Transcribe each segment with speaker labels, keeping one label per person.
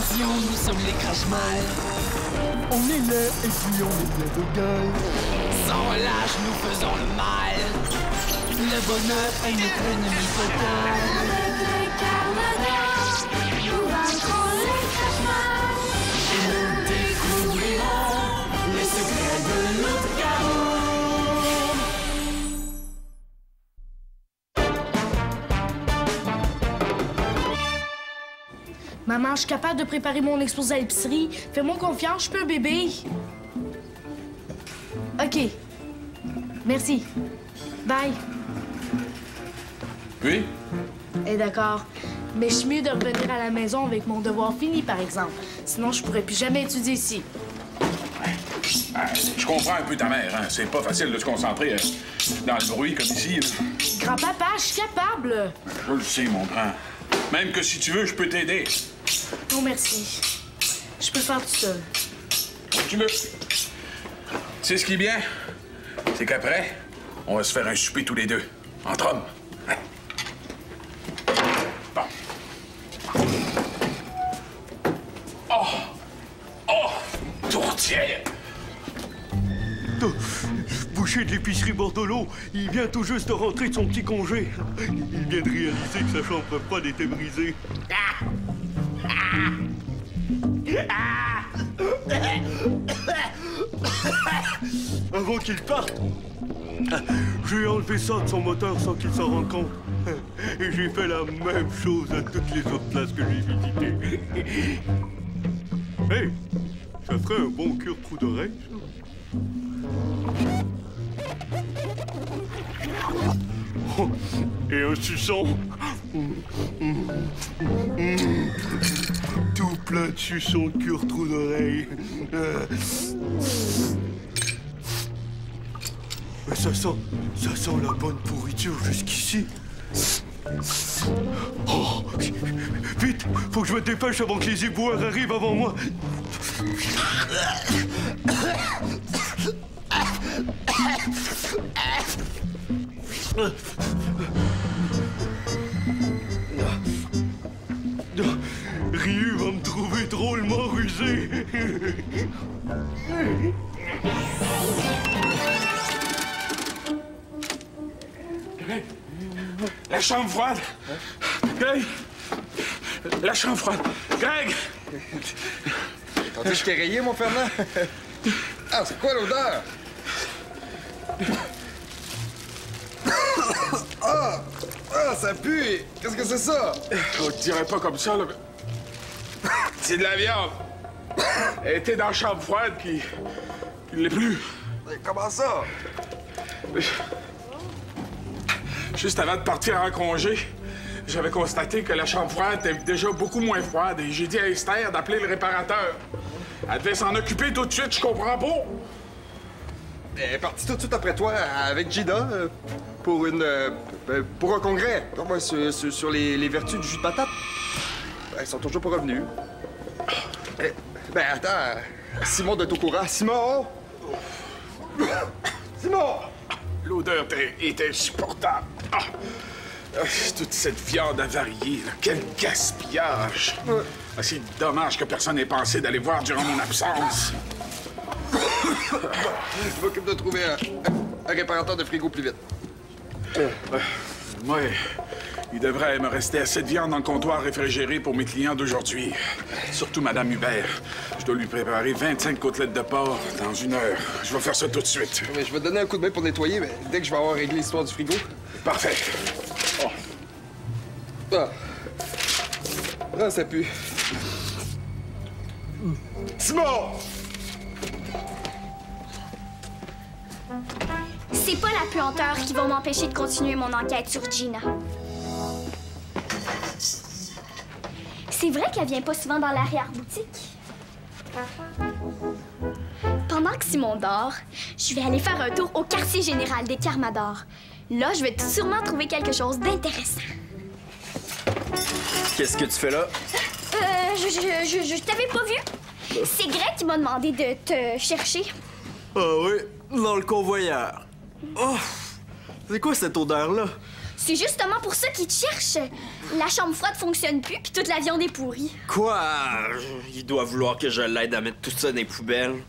Speaker 1: Attention, nous sommes les crash-mal.
Speaker 2: On est là et puis on est bien dogal.
Speaker 1: Sans relâche, nous faisons le mal. Le bonheur est notre ennemi total.
Speaker 3: Avec Carmadoc, nous vaincrons les crash-mal.
Speaker 1: Et nous découvrirons les secrets de notre chaos.
Speaker 4: Maman, je suis capable de préparer mon exposé à l'épicerie. Fais-moi confiance, je peux, bébé. OK. Merci. Bye.
Speaker 5: Oui?
Speaker 4: Eh d'accord. Mais je suis mieux de revenir à la maison avec mon devoir fini, par exemple. Sinon, je pourrais plus jamais étudier ici.
Speaker 5: Je comprends un peu ta mère, hein. C'est pas facile de se concentrer dans le bruit comme ici.
Speaker 4: Grand-papa, je suis capable.
Speaker 5: Je le sais, mon grand. Même que si tu veux, je peux t'aider.
Speaker 4: Non, merci. Je peux faire tout seul.
Speaker 5: Comme tu veux. Tu sais ce qui est bien? C'est qu'après, on va se faire un souper tous les deux. Entre hommes. Hein? Bon. Oh! Oh! Tourtière!
Speaker 2: Boucher de l'épicerie Bordelot, il vient tout juste de rentrer de son petit congé. Il vient de réaliser que sa chambre froide était brisée. Avant qu'il parte, j'ai enlevé ça de son moteur sans qu'il s'en rende compte. Et j'ai fait la même chose à toutes les autres places que j'ai visitées. Hey, ça ferait un bon cure-trou d'oreille, ça. Oh, et un suçon. Tout plein de suçons de cure-trou d'oreille. Mais ça sent la bonne pourriture jusqu'ici. Oh, vite, faut que je me dépêche avant que les éboueurs arrivent avant moi. Ryu va me trouver drôlement rusé.
Speaker 5: La chambre froide! Greg! La chambre froide! Greg!
Speaker 6: T'as dit je t'ai rayé, mon Fernand? Ah, c'est quoi l'odeur? Ah, ça pue! Qu'est-ce que c'est ça?
Speaker 5: On te dirait pas comme ça, là. C'est de la viande. Elle était dans la chambre froide, puis il l'est plus.
Speaker 6: Mais comment ça?
Speaker 5: Juste avant de partir en congé, j'avais constaté que la chambre froide était déjà beaucoup moins froide et j'ai dit à Esther d'appeler le réparateur. Elle devait s'en occuper tout de suite, je comprends pas.
Speaker 6: Elle est partie tout de suite après toi avec Gina pour un congrès sur les vertus du jus de patate. Ils sont toujours pas revenus. Ben attends, Simon doit être au courant. Simon! Simon!
Speaker 5: L'odeur est insupportable. Toute cette viande avariée, là. Quel gaspillage! C'est dommage que personne n'ait pensé d'aller voir durant mon absence.
Speaker 6: Je m'occupe de trouver un réparateur de frigo plus vite.
Speaker 5: Moi, il devrait me rester assez de viande dans le comptoir réfrigéré pour mes clients d'aujourd'hui. Surtout Madame Hubert. Je dois lui préparer 25 côtelettes de porc dans 1 heure. Je vais faire ça tout de suite.
Speaker 6: Mais je vais te donner un coup de main pour nettoyer, mais dès que je vais avoir réglé l'histoire du frigo.
Speaker 5: Parfait. Oh.
Speaker 6: Ah, ça pue. Simon!
Speaker 3: C'est pas la puanteur qui va m'empêcher de continuer mon enquête sur Gina. C'est vrai qu'elle vient pas souvent dans l'arrière-boutique. Pendant que Simon dort, je vais aller faire un tour au quartier général des Carmador. Là, je vais sûrement trouver quelque chose d'intéressant.
Speaker 7: Qu'est-ce que tu fais là?
Speaker 3: Je t'avais pas vu. C'est Greg qui m'a demandé de te chercher.
Speaker 7: Ah oui, dans le convoyeur. Oh! C'est quoi cette odeur-là?
Speaker 3: C'est justement pour ça qu'ils te cherchent. La chambre froide fonctionne plus, puis toute la viande est pourrie.
Speaker 7: Quoi? Il doit vouloir que je l'aide à mettre tout ça dans les poubelles.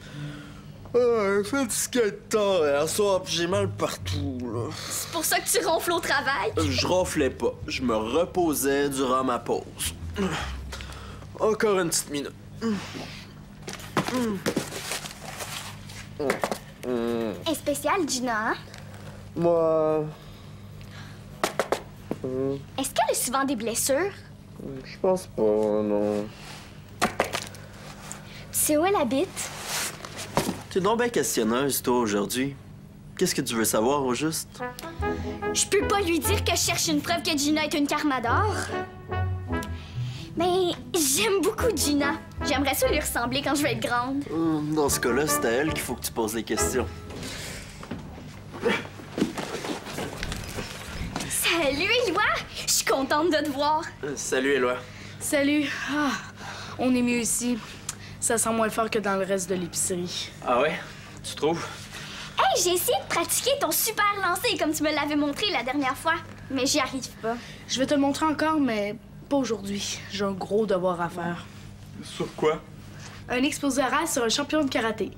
Speaker 7: Fais du skate tard hier soir, pis j'ai mal partout, là.
Speaker 3: C'est pour ça que tu ronfles au travail?
Speaker 7: Je ronflais pas. Je me reposais durant ma pause. Encore une petite minute.
Speaker 3: Un spécial, Gina, hein?
Speaker 7: Moi...
Speaker 3: Est-ce qu'elle a souvent des blessures?
Speaker 7: Je pense pas, non.
Speaker 3: Tu sais où elle habite?
Speaker 7: T'es donc bien questionneuse, toi, aujourd'hui. Qu'est-ce que tu veux savoir, au juste?
Speaker 3: Je peux pas lui dire que je cherche une preuve que Gina est une Carmador. Mais j'aime beaucoup Gina. J'aimerais ça lui ressembler quand je vais être grande.
Speaker 7: Dans ce cas-là, c'est à elle qu'il faut que tu poses les questions.
Speaker 3: Salut, Éloi! Je suis contente de te voir.
Speaker 7: Salut, Éloi.
Speaker 4: Salut. Ah, on est mieux ici. Ça sent moins fort que dans le reste de l'épicerie.
Speaker 7: Ah ouais? Tu trouves?
Speaker 3: Hey, j'ai essayé de pratiquer ton super lancer comme tu me l'avais montré la dernière fois, mais j'y arrive pas.
Speaker 4: Je vais te le montrer encore, mais pas aujourd'hui. J'ai un gros devoir à faire.
Speaker 2: Sur quoi?
Speaker 4: Un exposé oral sur un champion de karaté.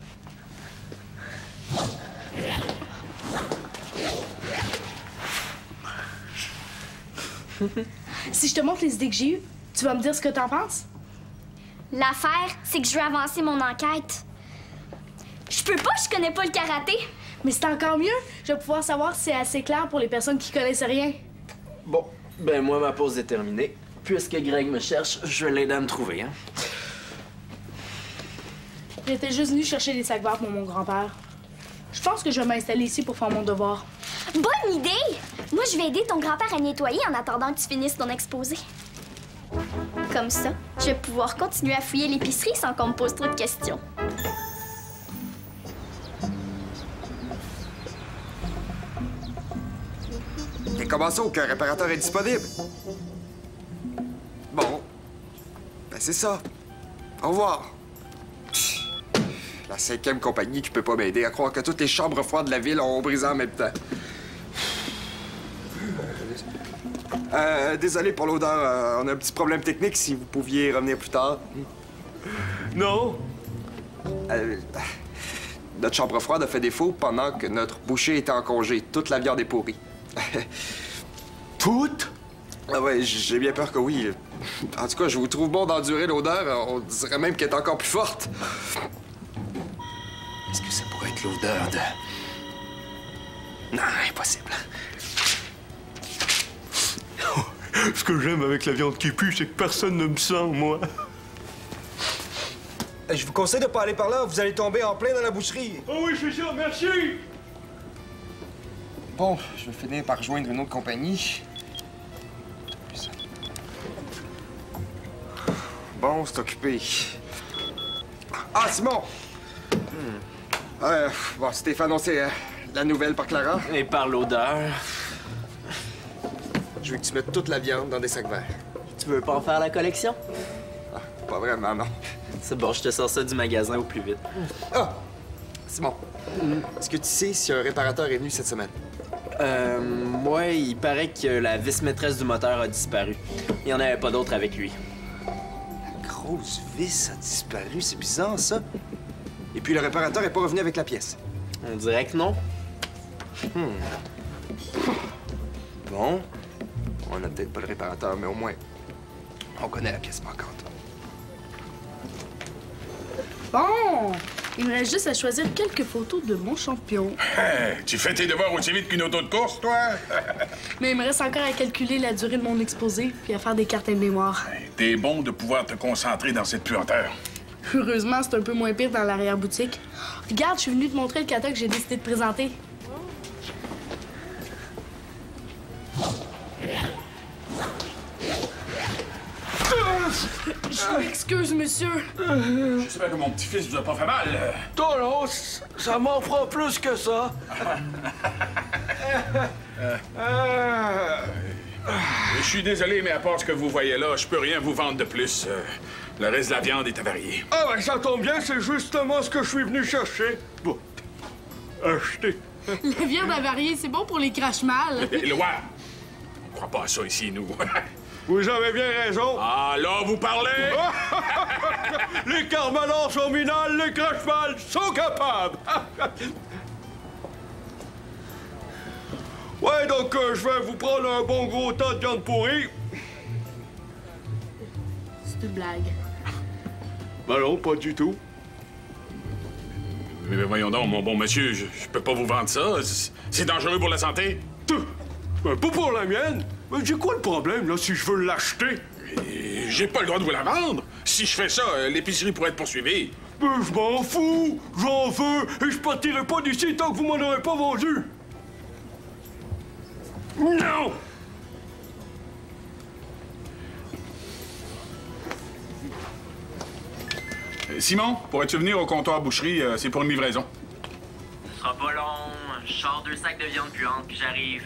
Speaker 4: Si je te montre les idées que j'ai eues, tu vas me dire ce que t'en penses?
Speaker 3: L'affaire, c'est que je veux avancer mon enquête. Je peux pas, je connais pas le karaté.
Speaker 4: Mais c'est encore mieux. Je vais pouvoir savoir si c'est assez clair pour les personnes qui connaissent rien.
Speaker 7: Bon, ben moi, ma pause est terminée. Puisque Greg me cherche, je vais l'aider à me trouver, hein.
Speaker 4: J'étais juste venue chercher des sacs verts pour mon grand-père. Je pense que je vais m'installer ici pour faire mon devoir.
Speaker 3: Bonne idée! Moi, je vais aider ton grand-père à nettoyer en attendant que tu finisses ton exposé. Comme ça, je vais pouvoir continuer à fouiller l'épicerie sans qu'on me pose trop de questions.
Speaker 6: Et comment ça, aucun réparateur est disponible? Bon. Ben, c'est ça. Au revoir. Pff, la 5e compagnie qui peut pas m'aider à croire que toutes les chambres froides de la ville ont brisé en même temps. Désolé pour l'odeur. On a un petit problème technique. Si vous pouviez revenir plus tard.
Speaker 2: Non?
Speaker 6: Notre chambre froide a fait défaut pendant que notre boucher était en congé. Toute la viande est pourrie.
Speaker 2: Toute?
Speaker 6: Ah ouais, j'ai bien peur que oui. En tout cas, je vous trouve bon d'endurer l'odeur. On dirait même qu'elle est encore plus forte. Est-ce que ça pourrait être l'odeur de... Non, impossible.
Speaker 2: Ce que j'aime avec la viande qui pue, c'est que personne ne me sent, moi.
Speaker 8: Je vous conseille de pas aller par là, vous allez tomber en plein dans la boucherie.
Speaker 2: Oh oui, je suis sûr, merci!
Speaker 6: Bon, je vais finir par rejoindre une autre compagnie. Bon, c'est occupé. Ah, Simon! Bon, c'était fait annoncer la nouvelle par Clara.
Speaker 7: Et par l'odeur.
Speaker 6: Je veux que tu mettes toute la viande dans des sacs verts.
Speaker 7: Tu veux pas en faire la collection?
Speaker 6: Ah, pas vraiment, non.
Speaker 7: C'est bon, je te sors ça du magasin au plus vite.
Speaker 6: Ah! Simon, est-ce que tu sais si un réparateur est venu cette semaine?
Speaker 7: Moi, il paraît que la vice-maîtresse du moteur a disparu. Il n'y en avait pas d'autre avec lui.
Speaker 6: La grosse vis a disparu, c'est bizarre, ça. Et puis le réparateur est pas revenu avec la pièce.
Speaker 7: On dirait que non.
Speaker 6: Bon, on n'a peut-être pas le réparateur, mais au moins, on connaît la pièce manquante.
Speaker 4: Bon! Il me reste juste à choisir quelques photos de mon champion.
Speaker 5: Hey, tu fais tes devoirs aussi vite qu'une auto de course, toi?
Speaker 4: Mais il me reste encore à calculer la durée de mon exposé puis à faire des cartes de mémoire.
Speaker 5: T'es bon de pouvoir te concentrer dans cette puanteur.
Speaker 4: Heureusement, c'est un peu moins pire dans l'arrière-boutique. Regarde, je suis venue te montrer le catalogue que j'ai décidé de présenter. Je m'excuse, monsieur.
Speaker 5: J'espère que mon petit-fils vous a pas fait mal.
Speaker 7: Non, ça m'en prend plus que ça.
Speaker 5: Je suis désolé, mais à part ce que vous voyez là, je peux rien vous vendre de plus. Le reste de la viande est avarié.
Speaker 2: Ah ben ça tombe bien, c'est justement ce que je suis venu chercher. Bon, acheter.
Speaker 4: La viande avariée, c'est bon pour les crache-mal.
Speaker 5: Éloi, croit pas à ça ici, nous.
Speaker 2: Vous avez bien raison.
Speaker 5: Ah, là, vous parlez?
Speaker 2: Les carmalors sont minales, les crache-mal sont capables. Ouais, donc je vais vous prendre un bon gros tas de viande pourrie.
Speaker 4: C'est une blague.
Speaker 2: Ben non, pas du tout.
Speaker 5: Mais voyons donc, mon bon monsieur, je peux pas vous vendre ça. C'est dangereux pour la santé.
Speaker 2: Ben, pas pour la mienne. Mais j'ai quoi le problème, là, si je veux l'acheter?
Speaker 5: Et j'ai pas le droit de vous la vendre. Si je fais ça, l'épicerie pourrait être poursuivie.
Speaker 2: Ben, je m'en fous. J'en veux. Et je partirai pas d'ici tant que vous m'en aurez pas vendu. Non!
Speaker 5: Simon, pourrais-tu venir au comptoir boucherie? C'est pour une livraison.
Speaker 9: Ce sera pas long. Je sors 2 sacs de viande puante, puis j'arrive.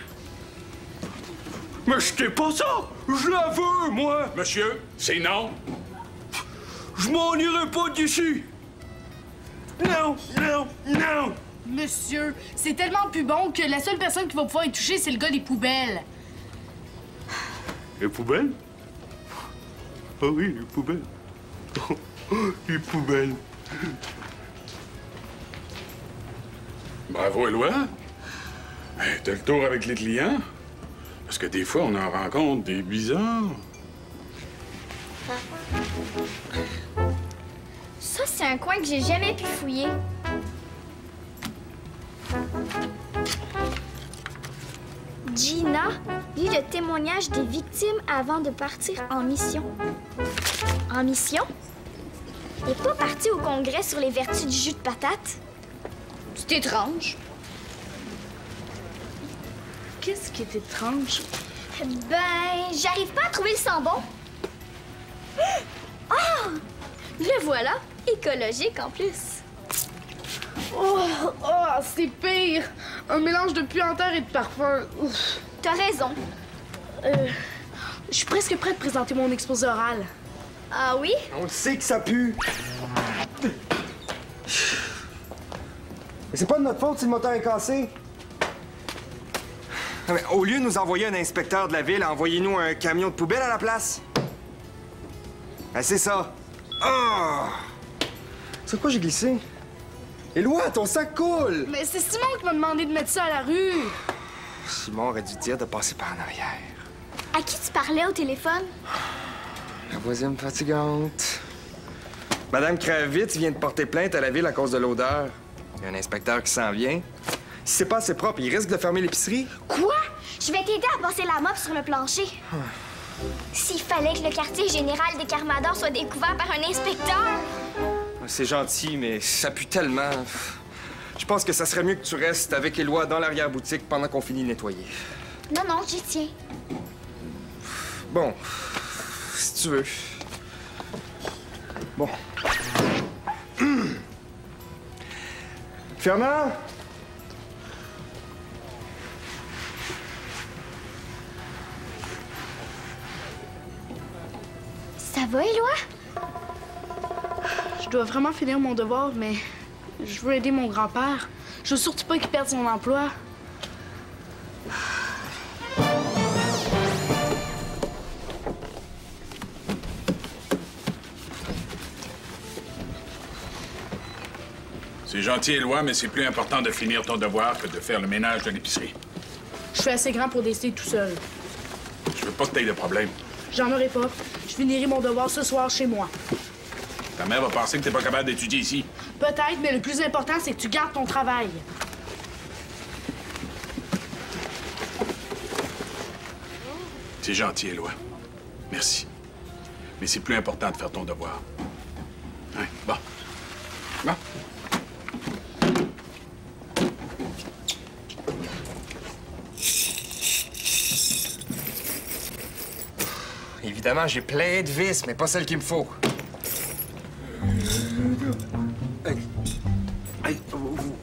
Speaker 2: Mais je pas ça! Je la veux, moi!
Speaker 5: Monsieur, c'est non.
Speaker 2: Je m'en irai pas d'ici! Non, non, non!
Speaker 4: Monsieur, c'est tellement plus bon que la seule personne qui va pouvoir y toucher, c'est le gars des poubelles.
Speaker 2: Les poubelles? Ah oui, les poubelles. Les poubelles.
Speaker 5: Bravo, Éloi. Hey, t'as le tour avec les clients? Parce que des fois, on en rencontre des bizarres.
Speaker 3: Ça, c'est un coin que j'ai jamais pu fouiller. Gina lit le témoignage des victimes avant de partir en mission. En mission? Elle n'est pas partie au congrès sur les vertus du jus de patate? C'est étrange.
Speaker 4: Qu'est-ce qui est étrange?
Speaker 3: Ben, j'arrive pas à trouver le sang bon. Ah! Le voilà, écologique en plus.
Speaker 4: Oh, c'est pire! Un mélange de puanteur et de parfum. Ouf.
Speaker 3: T'as raison.
Speaker 4: Je suis presque prête à présenter mon exposé oral.
Speaker 3: Ah oui?
Speaker 8: On le sait que ça pue. Mais c'est pas de notre faute si le moteur est cassé. Non, mais au lieu de nous envoyer un inspecteur de la ville, envoyez-nous un camion de poubelle à la place. Ben, c'est ça. Ah! C'est quoi j'ai glissé? Éloi, ton sac coule!
Speaker 4: Mais c'est Simon qui m'a demandé de mettre ça à la rue.
Speaker 8: Simon aurait dû dire de passer par en arrière.
Speaker 3: À qui tu parlais au téléphone?
Speaker 8: La voisine fatigante. Madame Kravitz vient de porter plainte à la ville à cause de l'odeur. Il y a un inspecteur qui s'en vient. Si c'est pas assez propre, il risque de fermer l'épicerie.
Speaker 3: Quoi? Je vais t'aider à passer la mop sur le plancher. S'il fallait que le quartier général des Carmadors soit découvert par un inspecteur...
Speaker 8: C'est gentil, mais ça pue tellement. Je pense que ça serait mieux que tu restes avec Éloi dans l'arrière-boutique pendant qu'on finit de nettoyer.
Speaker 3: Non, non, j'y tiens.
Speaker 8: Bon, si tu veux. Bon. Fernand?
Speaker 3: Ça va, Éloi?
Speaker 4: Je dois vraiment finir mon devoir, mais je veux aider mon grand-père. Je veux surtout pas qu'il perde son emploi.
Speaker 5: C'est gentil, Éloi, mais c'est plus important de finir ton devoir que de faire le ménage de l'épicerie.
Speaker 4: Je suis assez grand pour décider tout seul.
Speaker 5: Je veux pas que t'aies de problème.
Speaker 4: J'en aurai pas. Je finirai mon devoir ce soir chez moi.
Speaker 5: Ta mère va penser que t'es pas capable d'étudier ici.
Speaker 4: Peut-être, mais le plus important, c'est que tu gardes ton travail.
Speaker 5: C'est gentil, Éloi. Merci. Mais c'est plus important de faire ton devoir. Hein? Bon. Bon.
Speaker 8: Évidemment, j'ai plein de vis, mais pas celles qu'il me faut.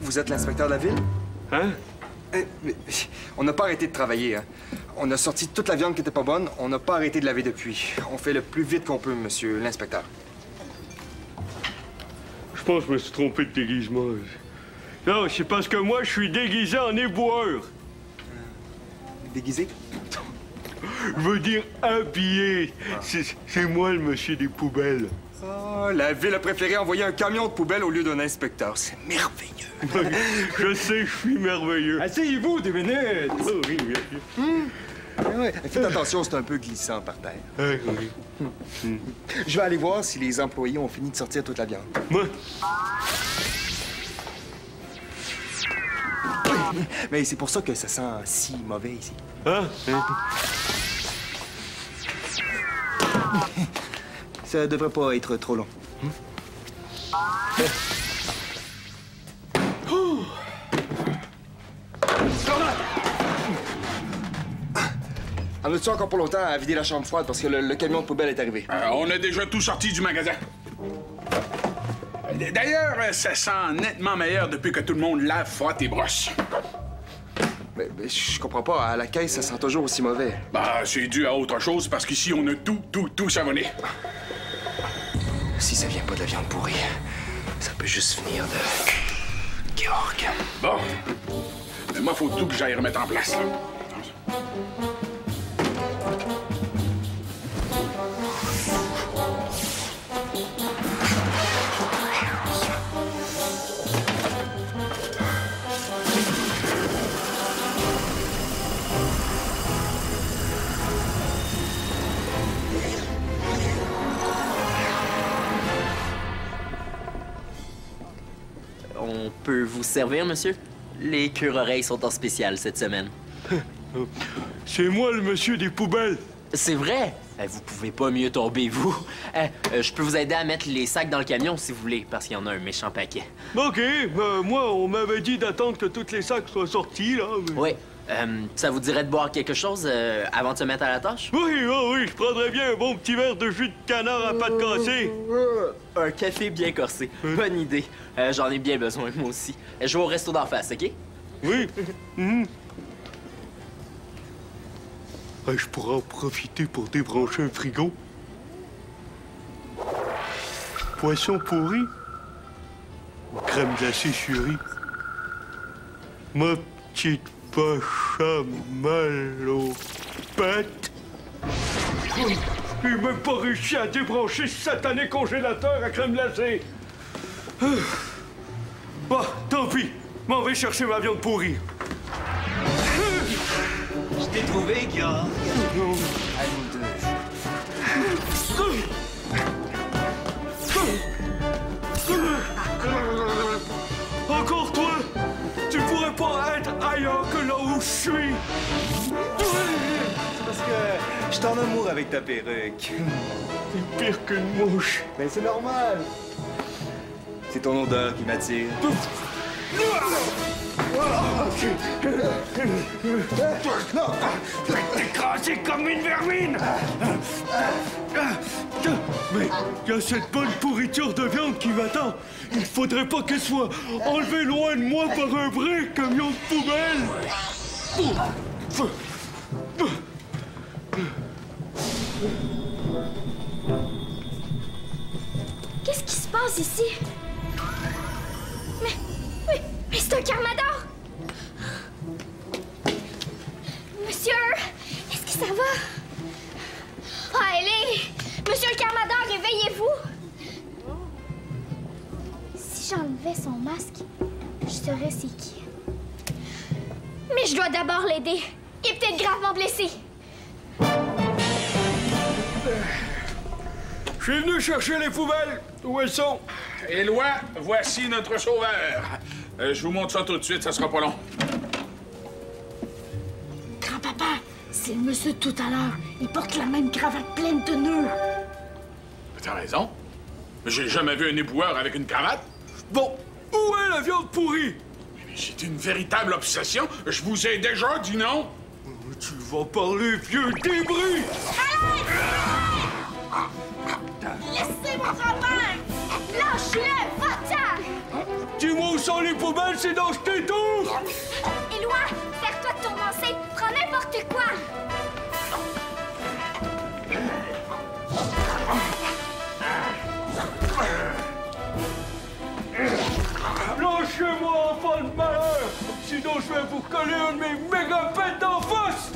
Speaker 8: Vous êtes l'inspecteur de la ville?
Speaker 2: Hein?
Speaker 8: On n'a pas arrêté de travailler, hein. On a sorti toute la viande qui était pas bonne. On n'a pas arrêté de laver depuis. On fait le plus vite qu'on peut, monsieur l'inspecteur.
Speaker 2: Je pense que je me suis trompé de déguisement. Non, c'est parce que moi, je suis déguisé en éboueur.
Speaker 8: Déguisé?
Speaker 2: Je veux dire habillé. C'est moi le monsieur des poubelles.
Speaker 8: Oh, la ville a préféré envoyer un camion de poubelle au lieu d'un inspecteur. C'est merveilleux.
Speaker 2: Je sais, je suis merveilleux.
Speaker 8: Asseyez-vous 2 minutes.
Speaker 2: Oh, oui, bien sûr.
Speaker 8: Ouais, faites attention, c'est un peu glissant par terre.
Speaker 2: Oui.
Speaker 8: Je vais aller voir si les employés ont fini de sortir toute la viande.
Speaker 2: Moi?
Speaker 8: Mais c'est pour ça que ça sent si mauvais ici.
Speaker 2: Ah?
Speaker 8: Ça devrait pas être trop long. En as-tu encore pas longtemps à vider la chambre froide parce que le camion de poubelle est arrivé?
Speaker 5: On a déjà tout sorti du magasin. D'ailleurs, ça sent nettement meilleur depuis que tout le monde lave, frotte et brosse.
Speaker 8: Mais je comprends pas. À la caisse, ça sent toujours aussi mauvais.
Speaker 5: Bah, c'est dû à autre chose parce qu'ici, on a tout savonné.
Speaker 8: Si ça vient pas de la viande pourrie, ça peut juste venir de... Georg.
Speaker 5: Bon. Mais moi, faut tout que j'aille remettre en place, là.
Speaker 9: On peut vous servir, monsieur? Les cure-oreilles sont en spécial cette semaine.
Speaker 2: C'est moi le monsieur des poubelles.
Speaker 9: C'est vrai? Vous pouvez pas mieux tomber, vous. Je peux vous aider à mettre les sacs dans le camion, si vous voulez, parce qu'il y en a un méchant paquet.
Speaker 2: OK, moi, on m'avait dit d'attendre que tous les sacs soient sortis, là. Mais...
Speaker 9: Oui. Ça vous dirait de boire quelque chose avant de se mettre à la tâche?
Speaker 2: Oui, je prendrais bien un bon petit verre de jus de canard à pâte cassée.
Speaker 9: Un café bien corsé. Bonne idée. J'en ai bien besoin, moi aussi. Je vais au resto d'en face, OK?
Speaker 2: Oui. Je pourrais en profiter pour débrancher un frigo. Poisson pourri ou crème glacée sur riz. Ma petite poche a mal aux pattes. J'ai même pas réussi à débrancher ce satané congélateur à crème glacée. Bon, tant pis. M'en vais chercher ma viande pourrie.
Speaker 1: Je t'ai trouvé, Georg.
Speaker 8: À nous deux.
Speaker 2: Encore toi? Tu pourrais pas être ailleurs que là où je suis.
Speaker 8: C'est parce que je suis en amour avec ta perruque.
Speaker 2: T'es pire qu'une mouche.
Speaker 8: Ben c'est normal. C'est ton odeur qui m'attire.
Speaker 2: Écrasé comme une vermine! Mais il y a cette bonne pourriture de viande qui m'attend. Il faudrait pas qu'elle soit enlevée loin de moi par un vrai camion de poubelle.
Speaker 3: Qu'est-ce qui se passe ici? Mais c'est un Carmador! Monsieur, est-ce que ça va? Allez! Monsieur le Carmador, réveillez-vous! Si j'enlevais son masque, je saurais c'est qui. Mais je dois d'abord l'aider. Il est peut-être gravement blessé.
Speaker 2: Je suis venu chercher les poubelles. Où elles sont?
Speaker 5: Éloi, voici notre sauveur. Je vous montre ça tout de suite, ça sera pas long.
Speaker 4: Grand-papa, c'est le monsieur de tout à l'heure. Il porte la même cravate pleine de nœuds.
Speaker 5: T'as raison. J'ai jamais vu un éboueur avec une cravate.
Speaker 2: Bon, où est la viande pourrie?
Speaker 5: Mais c'est une véritable obsession. Je vous ai déjà dit non.
Speaker 2: Tu vas parler, vieux débris!
Speaker 3: Laissez mon grand-père! Lâche-le! Va-t'en!
Speaker 2: Dis-moi où sont les poubelles, c'est dans ce téton!
Speaker 3: Éloi, sers-toi de ton lancer. Prends n'importe quoi.
Speaker 2: Lâchez-moi, enfant de malheur! Sinon, je vais vous coller un de mes méga pètes d'en face!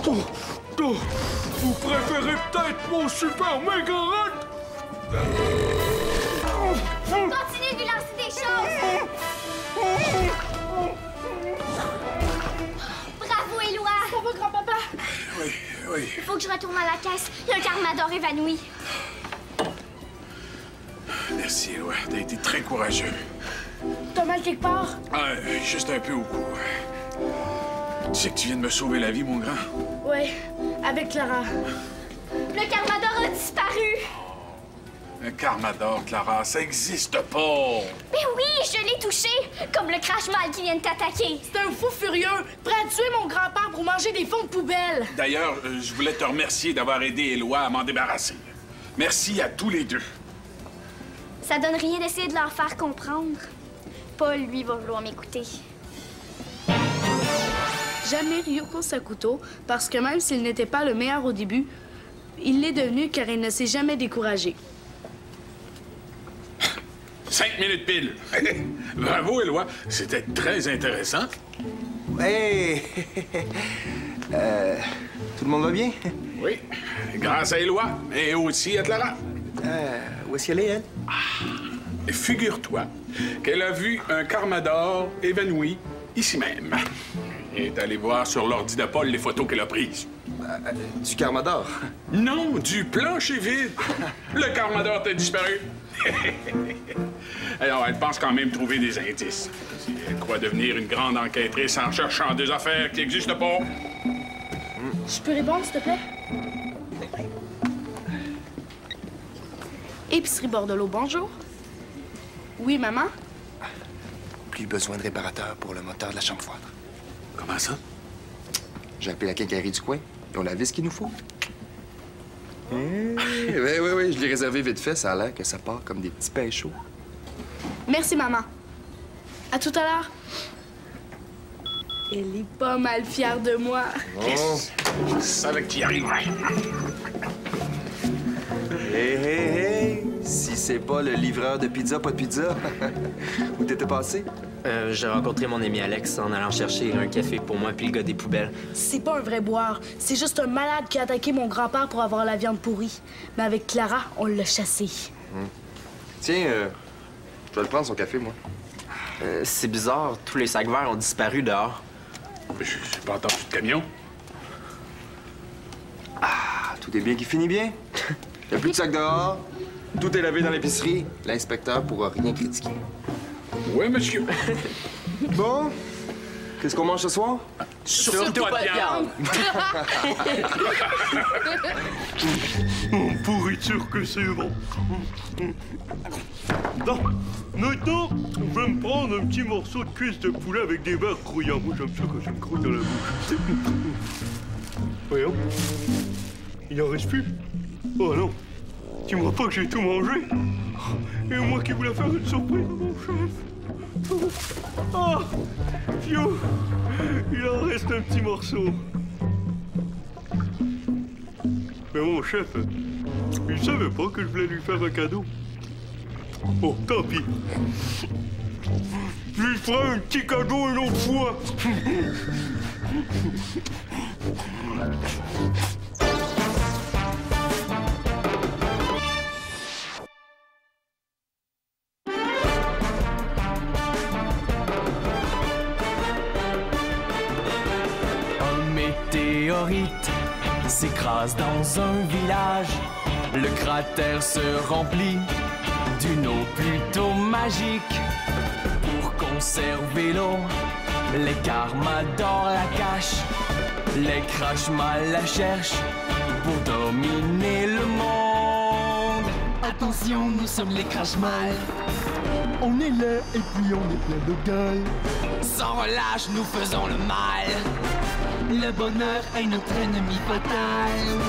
Speaker 5: Vous préférez peut-être mon super méga rat?
Speaker 3: Continuez de lui lancer des choses! Bravo, Éloi!
Speaker 4: Ça va, grand-papa?
Speaker 5: Oui, oui.
Speaker 3: Il faut que je retourne à la caisse. Il y a un Carmador évanoui.
Speaker 5: Merci, Éloi. T'as été très courageux.
Speaker 4: T'as mal quelque part?
Speaker 5: Ah, juste un peu au cou. Tu sais que tu viens de me sauver la vie, mon grand?
Speaker 4: Ouais, avec Clara.
Speaker 3: Le Carmador a disparu.
Speaker 5: Un Carmador, Clara, ça existe pas!
Speaker 3: Mais oui, je l'ai touché, comme le crash-mal qui vient de t'attaquer.
Speaker 4: C'est un fou furieux, prêt à tuer mon grand-père pour manger des fonds de poubelle.
Speaker 5: D'ailleurs, je voulais te remercier d'avoir aidé Éloi à m'en débarrasser. Merci à tous les deux.
Speaker 3: Ça donne rien d'essayer de leur faire comprendre. Paul, lui, va vouloir m'écouter.
Speaker 4: J'admire Yoko Sakuto parce que même s'il n'était pas le meilleur au début, il l'est devenu car il ne s'est jamais découragé.
Speaker 5: 5 minutes pile. Bravo, Éloi. C'était très intéressant.
Speaker 8: Hey! Tout le monde va bien?
Speaker 5: Oui, grâce à Éloi et aussi à Clara.
Speaker 8: Où est-ce qu'elle est, elle?
Speaker 5: Figure-toi qu'elle a vu un Carmador évanoui ici même. Elle est allée voir sur l'ordi de Paul les photos qu'elle a prises.
Speaker 8: Du Carmador?
Speaker 5: Non, du plancher vide. Le Carmador t'a disparu. Alors, elle pense quand même trouver des indices. Elle croit devenir une grande enquêtrice en cherchant des affaires qui n'existent pas.
Speaker 4: Je peux répondre, s'il te plaît? Épicerie Bordelot, bonjour. Oui, maman?
Speaker 8: Plus besoin de réparateur pour le moteur de la chambre froide.
Speaker 5: Comment ça?
Speaker 8: J'ai appelé la quincaillerie du coin. Ils ont la vis qu'il nous faut. Oui, je l'ai réservé vite fait. Ça a l'air que ça part comme des petits pains chauds.
Speaker 4: Merci, maman. À tout à l'heure. Elle est pas mal fière de moi.
Speaker 5: Yes! Je savais que tu y arriverais.
Speaker 8: Hey! Si c'est pas le livreur de pizza, pas de pizza. Où t'étais passé?
Speaker 9: J'ai rencontré mon ami Alex en allant chercher un café pour moi puis le gars des poubelles.
Speaker 4: C'est pas un vrai boire. C'est juste un malade qui a attaqué mon grand-père pour avoir la viande pourrie. Mais avec Clara, on l'a chassé.
Speaker 8: Tiens, je dois le prendre, son café, moi.
Speaker 9: C'est bizarre, tous les sacs verts ont disparu dehors.
Speaker 5: J'ai pas entendu de camion.
Speaker 8: Ah, tout est bien qui finit bien. Il n'y a plus de sacs dehors. Tout est lavé dans l'épicerie. L'inspecteur pourra rien critiquer.
Speaker 5: Oui, monsieur.
Speaker 8: Bon, qu'est-ce qu'on mange ce soir?
Speaker 9: Surtout pas de viande!
Speaker 2: Pourriture que c'est bon. Non, maintenant, je vais me prendre un petit morceau de cuisse de poulet avec des verres croustillants. Moi, j'aime ça quand ça me croûte dans la bouche. Voyons. Il n'en reste plus. Oh non. Dis-moi pas que j'ai tout mangé. Et moi qui voulais faire une surprise à mon chef. Ah, Pio, il en reste un petit morceau. Mais mon chef, il savait pas que je voulais lui faire un cadeau. Oh, tant pis. Je lui ferai un petit cadeau une autre fois.
Speaker 1: Météorite s'écrase dans un village. Le cratère se remplit d'une eau plutôt magique. Pour conserver l'eau, les Carmadors la cachent. Les Crashmal la cherchent pour dominer le monde. Attention, nous sommes les Crashmal. On est là et puis on est plein de gueule. Sans relâche, nous faisons le mal. Le bonheur est notre ennemi fatal.